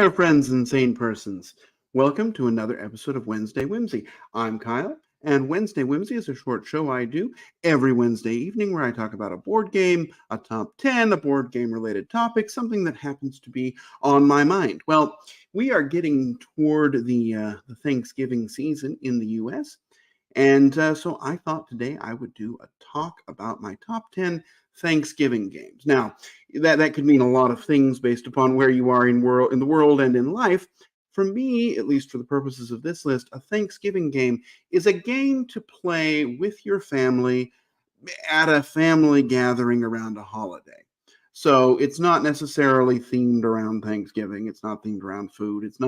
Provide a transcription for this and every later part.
there, friends and sane persons. Welcome to another episode of Wednesday Whimsy. I'm Kyle, and Wednesday Whimsy is a short show I do every Wednesday evening where I talk about a board game, a top 10, a board game related topic, something that happens to be on my mind. Well, we are getting toward the Thanksgiving season in the U.S., and so I thought today I would do a talk about my top 10 Thanksgiving games. Now, that could mean a lot of things based upon where you are in the world and in life. For me, at least for the purposes of this list, a Thanksgiving game is a game to play with your family at a family gathering around a holiday. So it's not necessarily themed around Thanksgiving. It's not themed around food. It's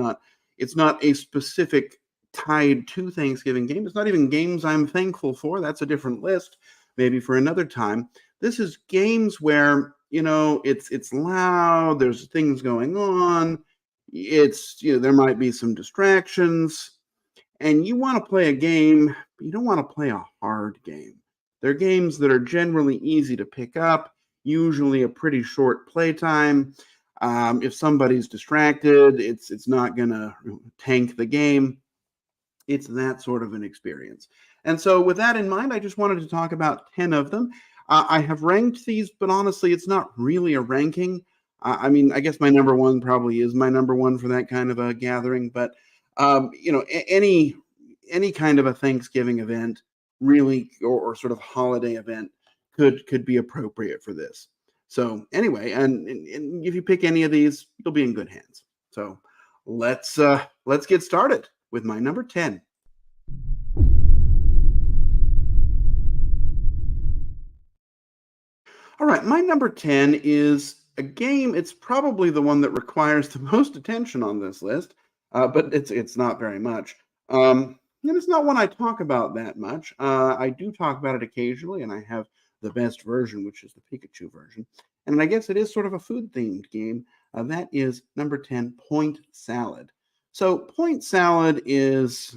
not a specific tied to Thanksgiving game. It's not even games I'm thankful for. That's a different list, maybe for another time. This is games where, it's loud, there's things going on, there might be some distractions, and you want to play a game, but you don't want to play a hard game. They're games that are generally easy to pick up, usually a pretty short playtime. If somebody's distracted, it's not going to tank the game. It's that sort of an experience. And so with that in mind, I just wanted to talk about 10 of them. I have ranked these, but honestly, it's not really a ranking. I guess my number one probably is my number one for that kind of a gathering. But, any kind of a Thanksgiving event really, or sort of holiday event could be appropriate for this. So anyway, and if you pick any of these, you'll be in good hands. So let's get started with my number 10. All right, my number 10 is a game. It's probably the one that requires the most attention on this list, but it's not very much. And it's not one I talk about that much. I do talk about it occasionally, and I have the best version, which is the Pikachu version. And I guess it is sort of a food-themed game. That is number 10, Point Salad. So Point Salad is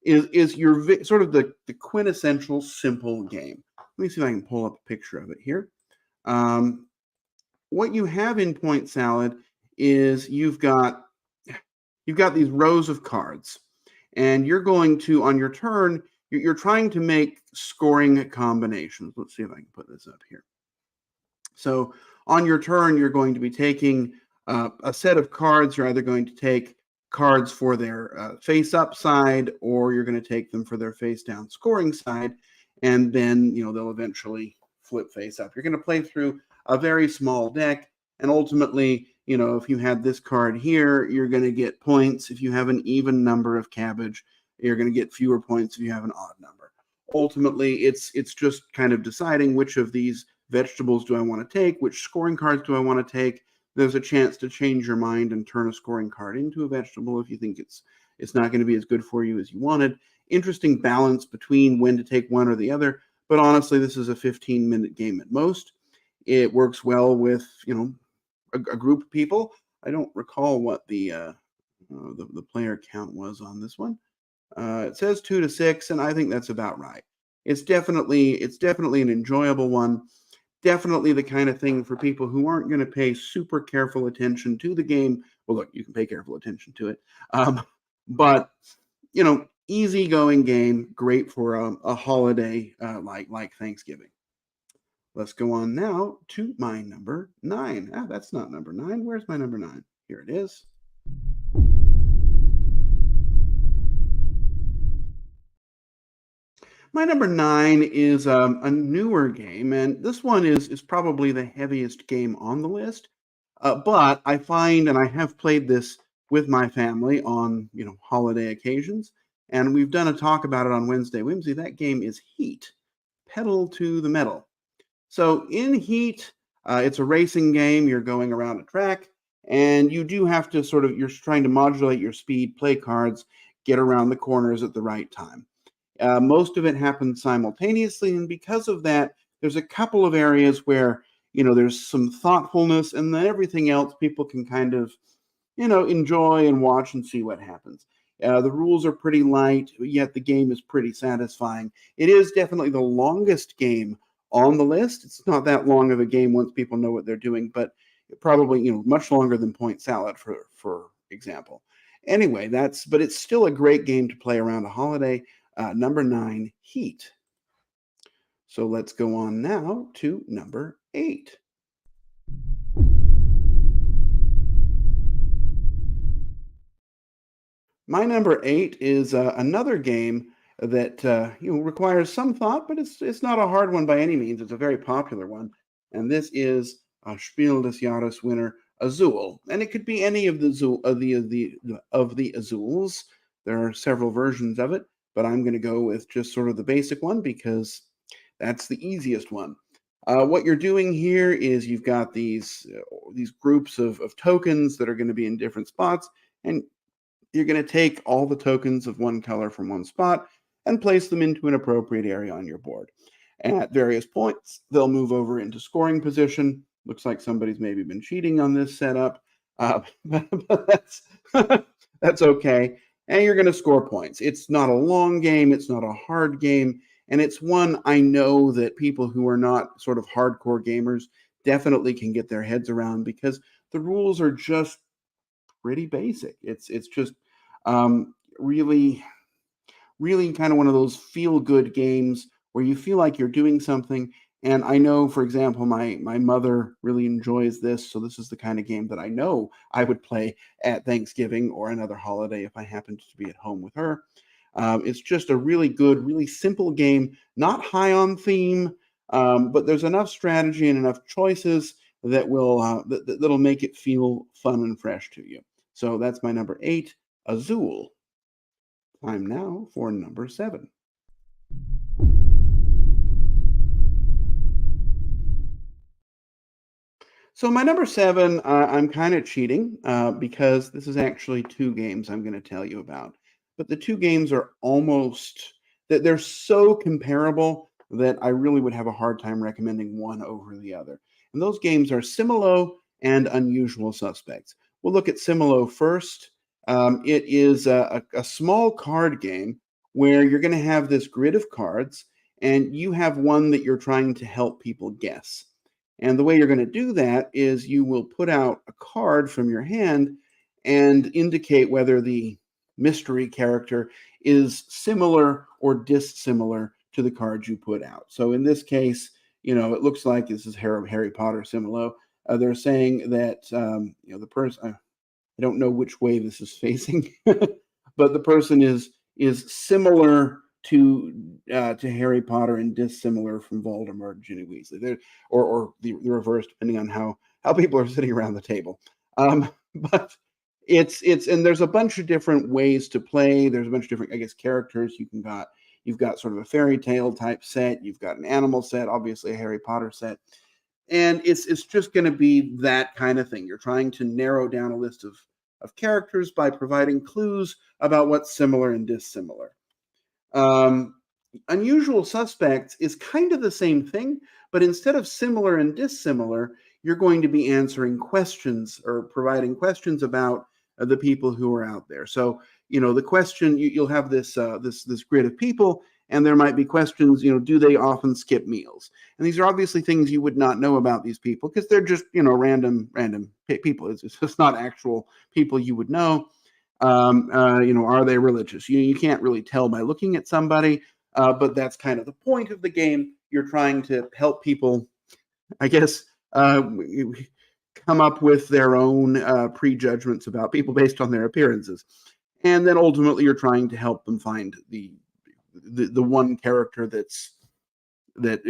your sort of the quintessential simple game. Let me see if I can pull up a picture of it here. What you have in Point Salad is you've got these rows of cards, and you're going to, on your turn, you're trying to make scoring combinations. Let's see if I can put this up here. So on your turn, you're going to be taking a set of cards. You're either going to take cards for their face-up side, or you're going to take them for their face-down scoring side, and then they'll eventually flip face-up. You're going to play through a very small deck, and ultimately, if you had this card here, you're going to get points. If you have an even number of cabbage, you're going to get fewer points if you have an odd number. Ultimately, it's just kind of deciding which of these vegetables do I want to take, which scoring cards do I want to take. There's a chance to change your mind and turn a scoring card into a vegetable if you think it's not going to be as good for you as you wanted. Interesting balance between when to take one or the other. But honestly, this is a 15-minute game at most. It works well with a group of people. I don't recall what the player count was on this one. It says 2 to 6, and I think that's about right. It's definitely an enjoyable one. Definitely the kind of thing for people who aren't going to pay super careful attention to the game. Well, look, you can pay careful attention to it. But, easygoing game, great for a holiday like Thanksgiving. Let's go on now to my number 9. That's not number 9. Where's my number 9? Here it is. My number 9 is a newer game, and this one is probably the heaviest game on the list. But I find, and I have played this with my family on holiday occasions, and we've done a talk about it on Wednesday Whimsy. That game is Heat, Pedal to the Metal. So in Heat, it's a racing game. You're going around a track, and you do have to you're trying to modulate your speed, play cards, get around the corners at the right time. Most of it happens simultaneously, and because of that, there's a couple of areas where there's some thoughtfulness, and then everything else people can kind of enjoy and watch and see what happens. The rules are pretty light, yet the game is pretty satisfying. It is definitely the longest game on the list. It's not that long of a game once people know what they're doing, but probably much longer than Point Salad, for example. Anyway, but it's still a great game to play around a holiday. Number 9, Heat. So let's go on now to number 8. My number 8 is another game that requires some thought, but it's not a hard one by any means. It's a very popular one, and this is Spiel des Jahres winner Azul, and it could be any of the of the Azuls. There are several versions of it, but I'm going to go with just sort of the basic one because that's the easiest one. What you're doing here is you've got these groups of tokens that are going to be in different spots, and you're going to take all the tokens of one color from one spot and place them into an appropriate area on your board. And at various points, they'll move over into scoring position. Looks like somebody's maybe been cheating on this setup, but that's okay. And you're going to score points. It's not a long game. It's not a hard game. And it's one I know that people who are not sort of hardcore gamers definitely can get their heads around because the rules are just pretty basic. It's just really, really kind of one of those feel-good games where you feel like you're doing something. And I know, for example, my mother really enjoys this, so this is the kind of game that I know I would play at Thanksgiving or another holiday if I happened to be at home with her. It's just a really good, really simple game, not high on theme, but there's enough strategy and enough choices that that'll make it feel fun and fresh to you. So that's my number 8, Azul. Time now for number 7. So my number 7, I'm kind of cheating because this is actually 2 games I'm going to tell you about. But the 2 games are they're so comparable that I really would have a hard time recommending one over the other. And those games are Similo and Unusual Suspects. We'll look at Similo first. It is a small card game where you're going to have this grid of cards, and you have one that you're trying to help people guess. And the way you're going to do that is you will put out a card from your hand and indicate whether the mystery character is similar or dissimilar to the cards you put out. So in this case, it looks like this is Harry Potter Similo. They're saying that the person, I don't know which way this is facing, but the person is similar to Harry Potter and dissimilar from Voldemort and Ginny Weasley. Or the reverse, depending on how people are sitting around the table. But it's and there's a bunch of different ways to play. There's a bunch of different, I guess, characters you've got sort of a fairy tale type set. You've got an animal set, obviously a Harry Potter set. And it's just going to be that kind of thing. You're trying to narrow down a list of characters by providing clues about what's similar and dissimilar. Unusual Suspects is kind of the same thing, but instead of similar and dissimilar, you're going to be answering questions or providing questions about the people who are out there. So, the question, you'll have this grid of people, and there might be questions, do they often skip meals? And these are obviously things you would not know about these people because they're just, random people. It's just not actual people you would know. Are they religious? You can't really tell by looking at somebody, but that's kind of the point of the game. You're trying to help people, I guess, come up with their own prejudgments about people based on their appearances. And then ultimately you're trying to help them find the one character that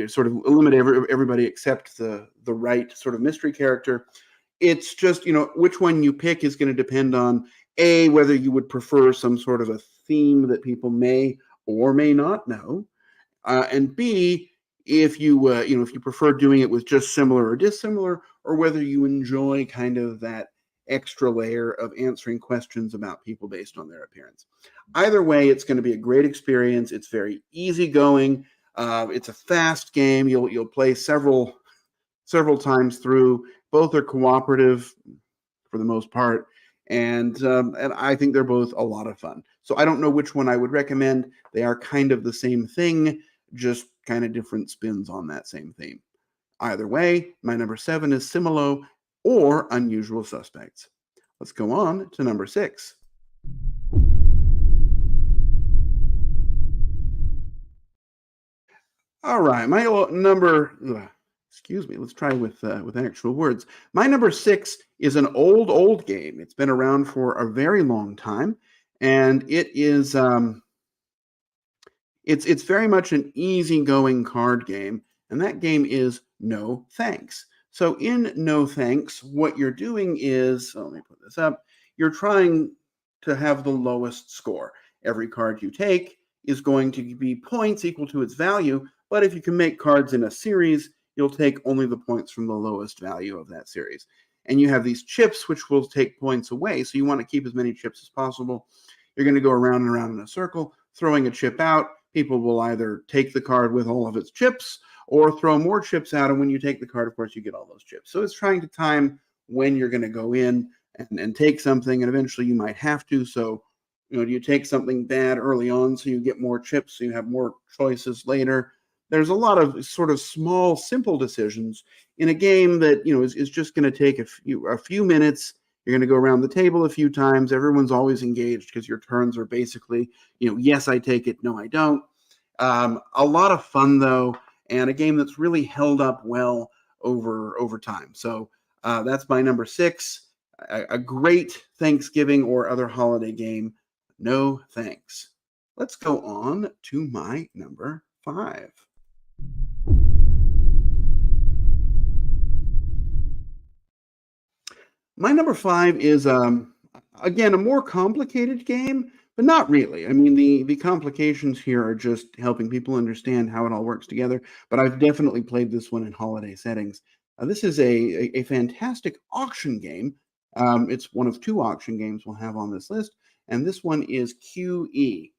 sort of eliminate everybody except the right sort of mystery character. It's just, which one you pick is going to depend on A, whether you would prefer some sort of a theme that people may or may not know, and B, if you if you prefer doing it with just similar or dissimilar, or whether you enjoy kind of that extra layer of answering questions about people based on their appearance. Either way, it's going to be a great experience. It's very easygoing. It's a fast game. You'll play several times through. Both are cooperative for the most part, and I think they're both a lot of fun. So I don't know which one I would recommend. They are kind of the same thing, just kind of different spins on that same theme. Either way, my number 7 is Similo, or unusual suspects. Let's go on to number 6. All right, my number. Excuse me. Let's try with actual words. My number 6 is an old game. It's been around for a very long time, and it's very much an easygoing card game, and that game is No Thanks. So in No Thanks, what you're doing is, let me put this up. You're trying to have the lowest score. Every card you take is going to be points equal to its value, but if you can make cards in a series, you'll take only the points from the lowest value of that series. And you have these chips which will take points away, so you want to keep as many chips as possible. You're going to go around and around in a circle, throwing a chip out. People will either take the card with all of its chips or throw more chips out. And when you take the card, of course, you get all those chips. So it's trying to time when you're going to go in and take something, and eventually you might have to. So, do you take something bad early on so you get more chips, so you have more choices later? There's a lot of sort of small, simple decisions in a game that, is just going to take a few minutes. You're going to go around the table a few times. Everyone's always engaged because your turns are basically, yes, I take it, no, I don't. A lot of fun, though, and a game that's really held up well over time. So that's my number 6. A great Thanksgiving or other holiday game. No thanks. Let's go on to my number 5. My number 5 is again a more complicated game, but not really. I mean, the complications here are just helping people understand how it all works together. But I've definitely played this one in holiday settings. This is a fantastic auction game. It's one of 2 auction games we'll have on this list, and this one is QE.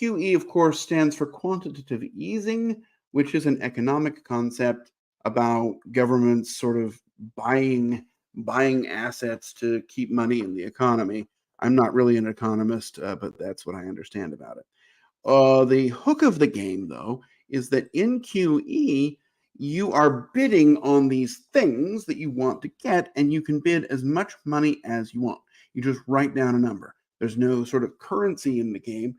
QE, of course, stands for quantitative easing, which is an economic concept about governments sort of buying assets to keep money in the economy. I'm not really an economist, but that's what I understand about it. The hook of the game, though, is that in QE, you are bidding on these things that you want to get, and you can bid as much money as you want. You just write down a number. There's no sort of currency in the game.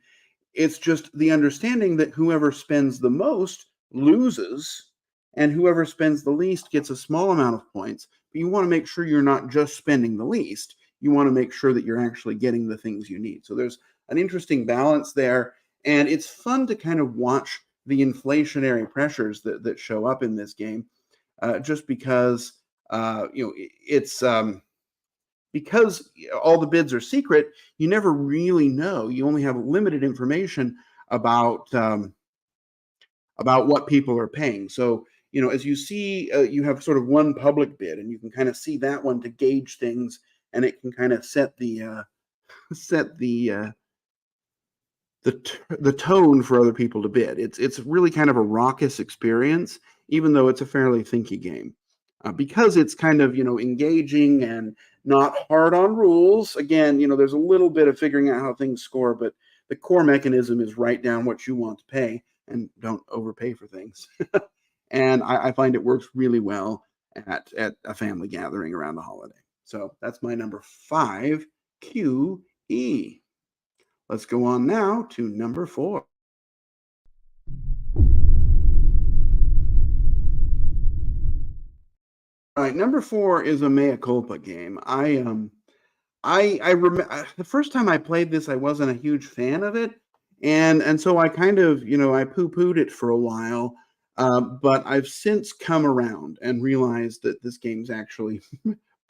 It's just the understanding that whoever spends the most loses, and whoever spends the least gets a small amount of points. But you want to make sure you're not just spending the least. You want to make sure that you're actually getting the things you need. So there's an interesting balance there, and it's fun to kind of watch the inflationary pressures that show up in this game, just because it's because all the bids are secret. You never really know. You only have limited information about what people are paying. So, as you see, you have sort of one public bid, and you can kind of see that one to gauge things, and it can kind of set set the tone for other people to bid. It's really kind of a raucous experience, even though it's a fairly thinky game, because it's kind of engaging and not hard on rules. Again, there's a little bit of figuring out how things score, but the core mechanism is write down what you want to pay and don't overpay for things. And I find it works really well at a family gathering around the holiday. So that's my number 5, QE. Let's go on now to number 4. All right, number 4 is a mea culpa game. I remember the first time I played this, I wasn't a huge fan of it, and so I kind of I poo-pooed it for a while, but I've since come around and realized that this game's actually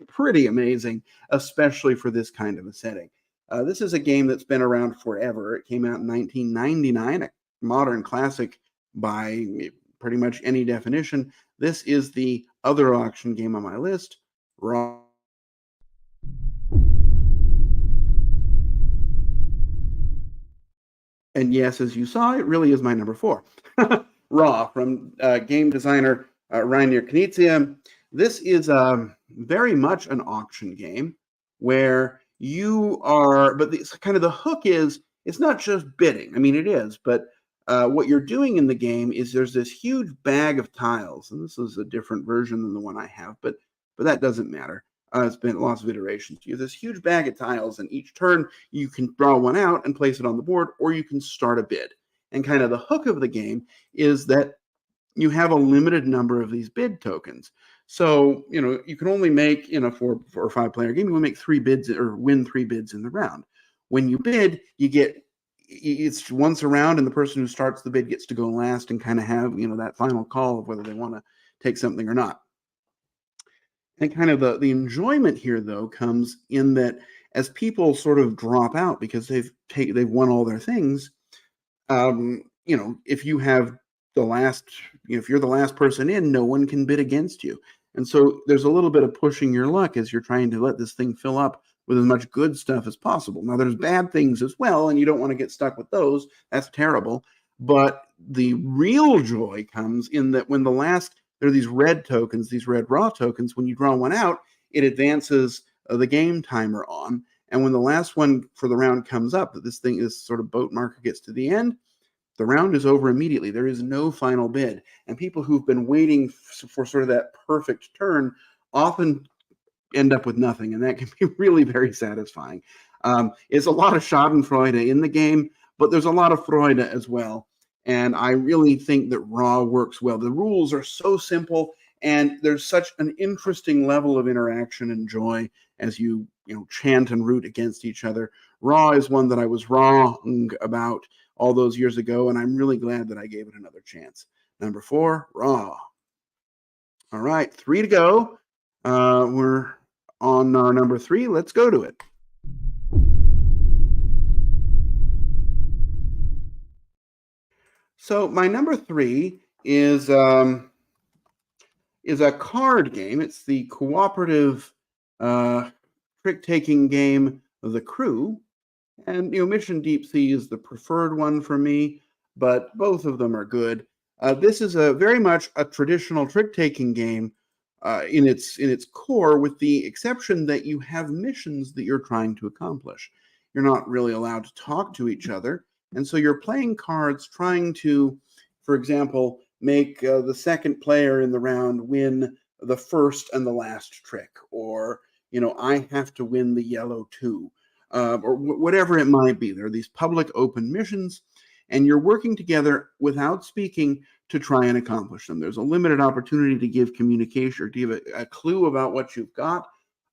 pretty amazing, especially for this kind of a setting. This is a game that's been around forever. It came out in 1999, a modern classic by pretty much any definition. This is the other auction game on my list, Raw. And yes, as you saw, it really is my number 4. Raw from game designer Rainer Knizia. This is very much an auction game where you are, but kind of the hook is it's not just bidding. I mean, it is, but what you're doing in the game is there's this huge bag of tiles, and this is a different version than the one I have, but that doesn't matter. It's been lots of iterations. You have this huge bag of tiles, and each turn you can draw one out and place it on the board, or you can start a bid. And kind of the hook of the game is that you have a limited number of these bid tokens. So, you can only make, in a four or five player game, you will make 3 bids or win 3 bids in the round. When you bid, it's once a round, and the person who starts the bid gets to go last and kind of have, that final call of whether they want to take something or not. And kind of the enjoyment here, though, comes in that as people sort of drop out because they've won all their things, if you have if you're the last person in, no one can bid against you. And so there's a little bit of pushing your luck as you're trying to let this thing fill up with as much good stuff as possible. Now, there's bad things as well, and you don't want to get stuck with those. That's terrible. But the real joy comes in that when there are these red tokens, these red raw tokens, when you draw one out, it advances the game timer on. And when the last one for the round comes up, that this sort of boat marker gets to the end, the round is over immediately. There is no final bid. And people who've been waiting for sort of that perfect turn often end up with nothing. And that can be really very satisfying. It's a lot of schadenfreude in the game, but there's a lot of Freude as well. And I really think that Raw works well. The rules are so simple, and there's such an interesting level of interaction and joy as you chant and root against each other. Raw is one that I was wrong about all those years ago, and I'm really glad that I gave it another chance. Number 4, Raw. All right, 3 to go. We're on our number 3. Let's go to it. So my number 3 is a card game. It's the cooperative trick-taking game The Crew. And, Mission Deep Sea is the preferred one for me, but both of them are good. This is very much a traditional trick-taking game in its core, with the exception that you have missions that you're trying to accomplish. You're not really allowed to talk to each other, and so you're playing cards trying to, for example, make the second player in the round win the first and the last trick, or, I have to win the yellow 2. Or whatever it might be. There are these public open missions, and you're working together without speaking to try and accomplish them. There's a limited opportunity to give communication or to give a clue about what you've got.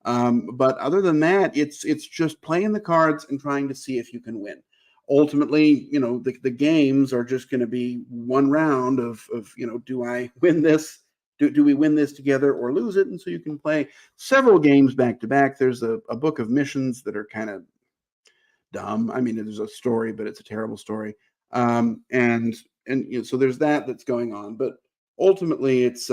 But other than that, it's just playing the cards and trying to see if you can win. Ultimately, the games are just going to be one round of do I win this? Do we win this together or lose it? And so you can play several games back to back. There's a book of missions that are kind of dumb. I mean, there's a story, but it's a terrible story. And so there's that's going on. But ultimately, it's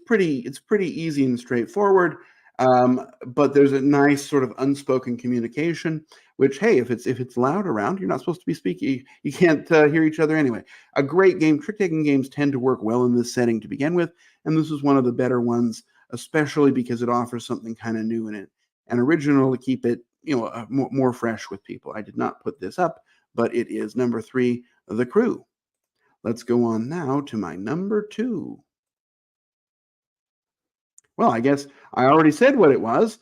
pretty easy and straightforward. But there's a nice sort of unspoken communication, which, hey, if it's loud around, you're not supposed to be speaking. You can't hear each other anyway. A great game. Trick-taking games tend to work well in this setting to begin with, and this is one of the better ones, especially because it offers something kind of new in it and original to keep it more fresh with people. I did not put this up, but it is number 3, The Crew. Let's go on now to my number 2. Well, I guess I already said what it was.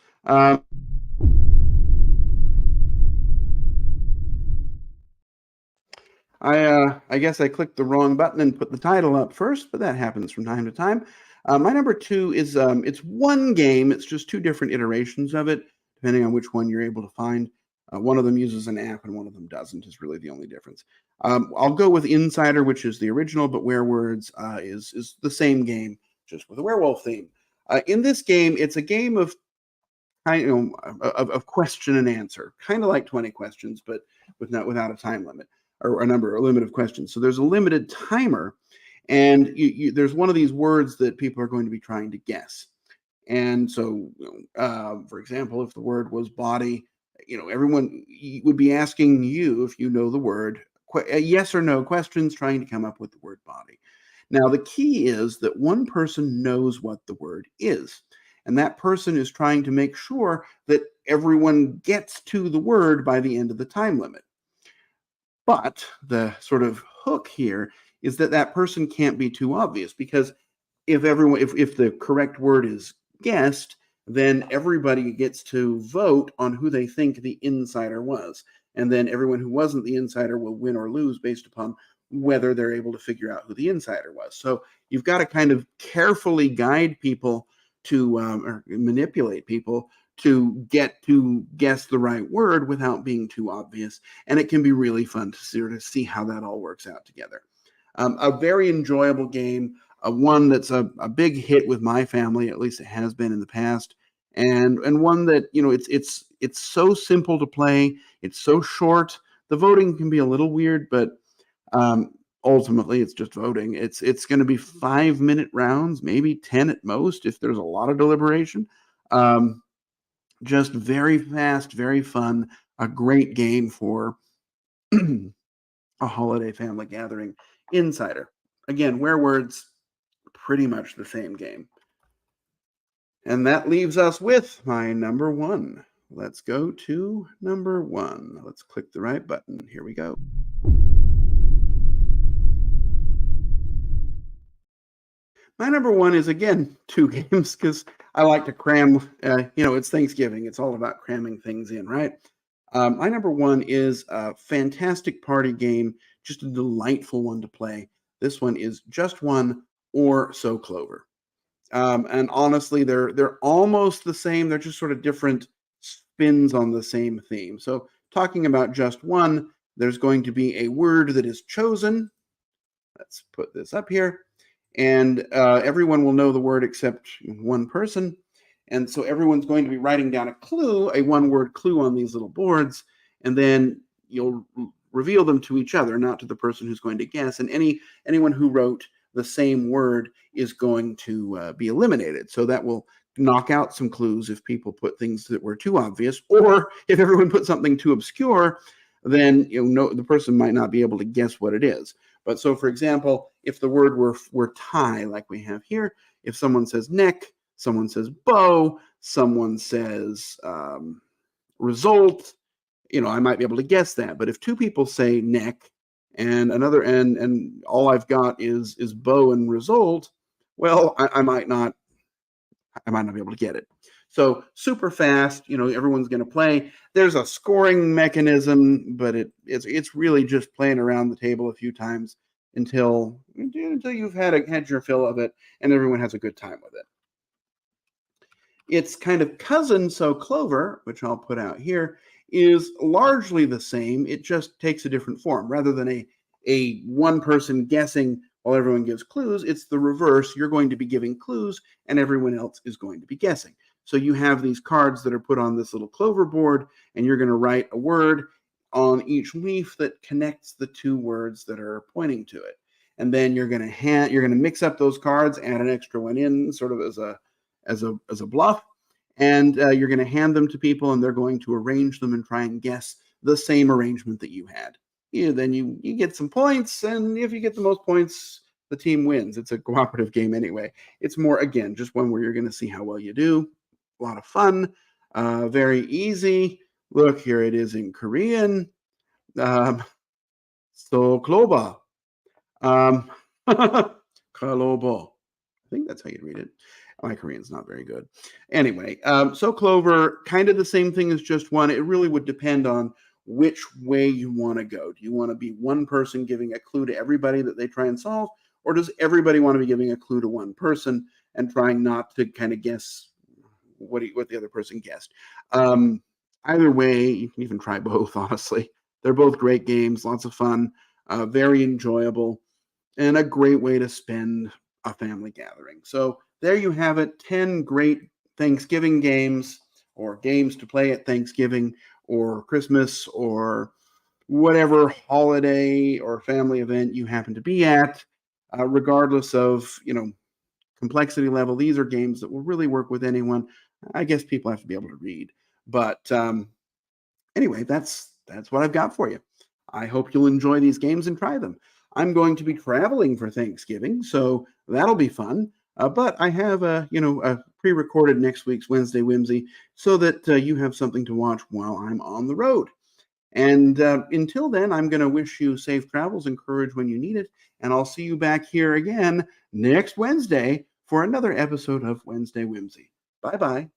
I guess I clicked the wrong button and put the title up first, but that happens from time to time. My number 2 is it's one game. It's just 2 different iterations of it, depending on which one you're able to find. One of them uses an app and one of them doesn't, is really the only difference. I'll go with Insider, which is the original, but Werewords is the same game, just with a werewolf theme. In this game, it's a game of question and answer, kind of like 20 questions, but without a time limit or a limit of questions. So there's a limited timer, and there's one of these words that people are going to be trying to guess. And so, for example, if the word was body, everyone would be asking you if you know the word, yes or no questions, trying to come up with the word body. Now, the key is that one person knows what the word is, and that person is trying to make sure that everyone gets to the word by the end of the time limit. But the sort of hook here is that person can't be too obvious, because if the correct word is guessed, then everybody gets to vote on who they think the insider was. And then everyone who wasn't the insider will win or lose based upon whether they're able to figure out who the insider was. So you've got to kind of carefully guide people to or manipulate people to get to guess the right word without being too obvious. And it can be really fun to see how that all works out together. A very enjoyable game, one that's a big hit with my family, at least it has been in the past, and one that it's so simple to play. It's so short. The voting can be a little weird, but ultimately it's just voting. It's going to be 5-minute rounds, maybe 10 at most if there's a lot of deliberation. Just very fast, very fun, a great game for a holiday family gathering. Insider. Again, where words, pretty much the same game. And that leaves us with my number one. Let's go to number one. Let's click the right button. Here we go. My number one is, again, 2 games because I like to cram. It's Thanksgiving. It's all about cramming things in, right? My number one is a fantastic party game, just a delightful one to play. This one is Just One or So Clover. And honestly, they're almost the same. They're just sort of different spins on the same theme. So talking about Just One, there's going to be a word that is chosen. Let's put this up here. And everyone will know the word except one person. And so everyone's going to be writing down a clue, a one-word clue on these little boards, and then you'll reveal them to each other, not to the person who's going to guess. And anyone who wrote the same word is going to be eliminated. So that will knock out some clues if people put things that were too obvious, or if everyone put something too obscure, then the person might not be able to guess what it is. But so, for example, if the word were tie, like we have here, if someone says neck, someone says bow, someone says result, I might be able to guess that. But if 2 people say neck and another and all I've got is bow and result, well, I might not be able to get it. So super fast, everyone's going to play. There's a scoring mechanism, but it's really just playing around the table a few times until you've had your fill of it and everyone has a good time with it. Its kind of cousin, So Clover, which I'll put out here, is largely the same. It just takes a different form. Rather than a one person guessing while everyone gives clues, it's the reverse. You're going to be giving clues and everyone else is going to be guessing. So you have these cards that are put on this little clover board, and you're going to write a word on each leaf that connects the 2 words that are pointing to it. And then you're going to mix up those cards, add an extra one in, sort of as a bluff, and you're going to hand them to people, and they're going to arrange them and try and guess the same arrangement that you had. Then you get some points, and if you get the most points, the team wins. It's a cooperative game anyway. It's more, again, just one where you're going to see how well you do. A lot of fun, very easy. Look, here it is in Korean. So Kloba. Kalobo. I think that's how you read it. My Korean's not very good. Anyway, So Clover, kind of the same thing as Just One. It really would depend on which way you want to go. Do you want to be one person giving a clue to everybody that they try and solve? Or does everybody want to be giving a clue to one person and trying not to kind of guess what the other person guessed? Either way, you can even try both, honestly. They're both great games, lots of fun, very enjoyable, and a great way to spend a family gathering. So there you have it, 10 great Thanksgiving games, or games to play at Thanksgiving or Christmas or whatever holiday or family event you happen to be at, regardless of, complexity level. These are games that will really work with anyone. I guess people have to be able to read. But anyway, that's what I've got for you. I hope you'll enjoy these games and try them. I'm going to be traveling for Thanksgiving, so that'll be fun. But I have a pre-recorded next week's Wednesday Whimsy so that you have something to watch while I'm on the road. And until then, I'm going to wish you safe travels and courage when you need it. And I'll see you back here again next Wednesday for another episode of Wednesday Whimsy. Bye bye.